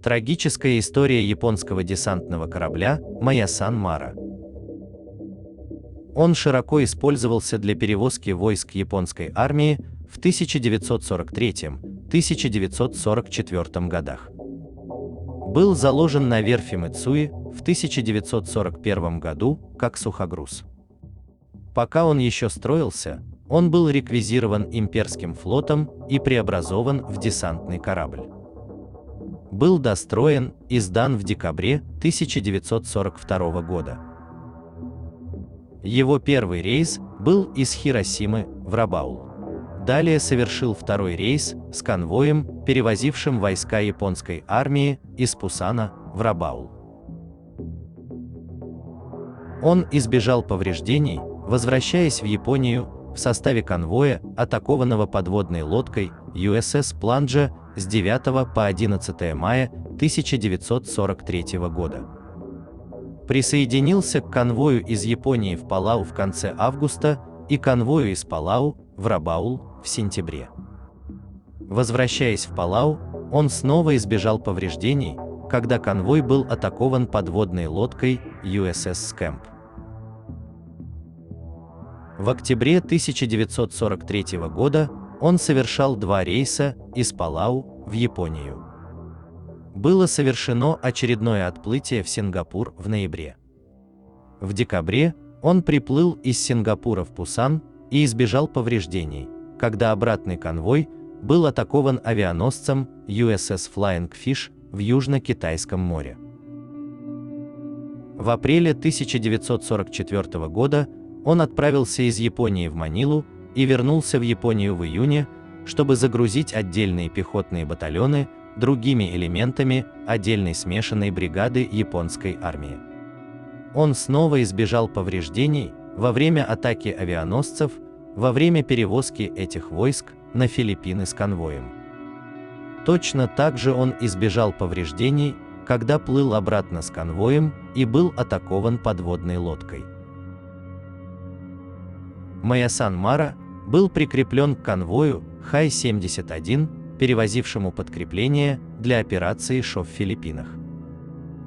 Трагическая история японского десантного корабля Маясан Мара. Он широко использовался для перевозки войск японской армии в 1943-1944 годах. Был заложен на верфи Мицуи в 1941 году как сухогруз. Пока он еще строился, он был реквизирован имперским флотом и преобразован в десантный корабль. Был достроен и сдан в декабре 1942 года. Его первый рейс был из Хиросимы в Рабаул. Далее совершил второй рейс с конвоем, перевозившим войска японской армии из Пусана в Рабаул. Он избежал повреждений, возвращаясь в Японию в составе конвоя, атакованного подводной лодкой USS Планджа с 9 по 11 мая 1943 года. Присоединился к конвою из Японии в Палау в конце августа и конвою из Палау в Рабаул в сентябре. Возвращаясь в Палау, он снова избежал повреждений, когда конвой был атакован подводной лодкой USS Скэмп. В октябре 1943 года он совершал два рейса из Палау в Японию. Было совершено очередное отплытие в Сингапур в ноябре. В декабре он приплыл из Сингапура в Пусан и избежал повреждений, когда обратный конвой был атакован авианосцем USS Flying Fish в Южно-Китайском море. В апреле 1944 года он отправился из Японии в Манилу и вернулся в Японию в июне, чтобы загрузить отдельные пехотные батальоны другими элементами отдельной смешанной бригады японской армии. Он снова избежал повреждений во время атаки авианосцев, во время перевозки этих войск на Филиппины с конвоем. Точно так же он избежал повреждений, когда плыл обратно с конвоем и был атакован подводной лодкой. Маясан Мара был прикреплен к конвою Хай-71, перевозившему подкрепление для операции ШО в Филиппинах.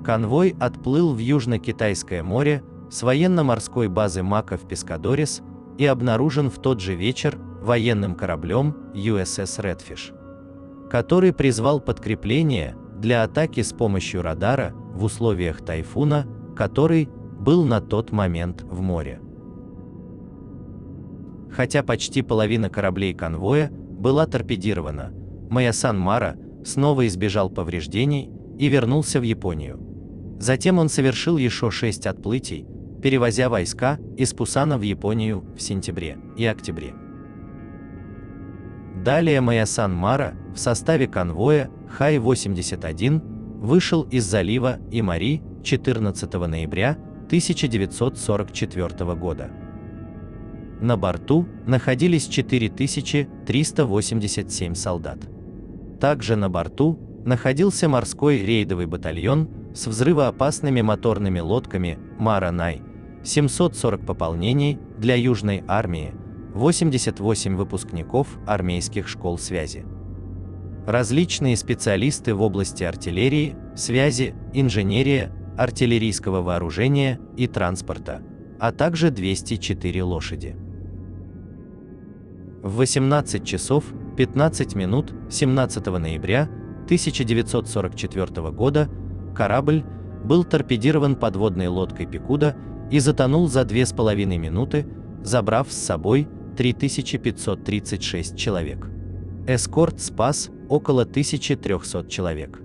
Конвой отплыл в Южно-Китайское море с военно-морской базы Мака в Пескадорес и обнаружен в тот же вечер военным кораблем USS Redfish, который призвал подкрепление для атаки с помощью радара в условиях тайфуна, который был на тот момент в море. Хотя почти половина кораблей конвоя была торпедирована, Маясан Мара снова избежал повреждений и вернулся в Японию. Затем он совершил еще 6 отплытий, перевозя войска из Пусана в Японию в сентябре и октябре. Далее Маясан Мара в составе конвоя Хай-81 вышел из залива Имари 14 ноября 1944 года. На борту находились 4387 солдат. Также на борту находился морской рейдовый батальон с взрывоопасными моторными лодками Мара-Най, 740 пополнений для Южной армии, 88 выпускников армейских школ связи. Различные специалисты в области артиллерии, связи, инженерия, артиллерийского вооружения и транспорта, а также 204 лошади. В 18 часов 15 минут 17 ноября 1944 года корабль был торпедирован подводной лодкой Пикуда и затонул за 2,5 минуты, забрав с собой 3536 человек. Эскорт спас около 1300 человек.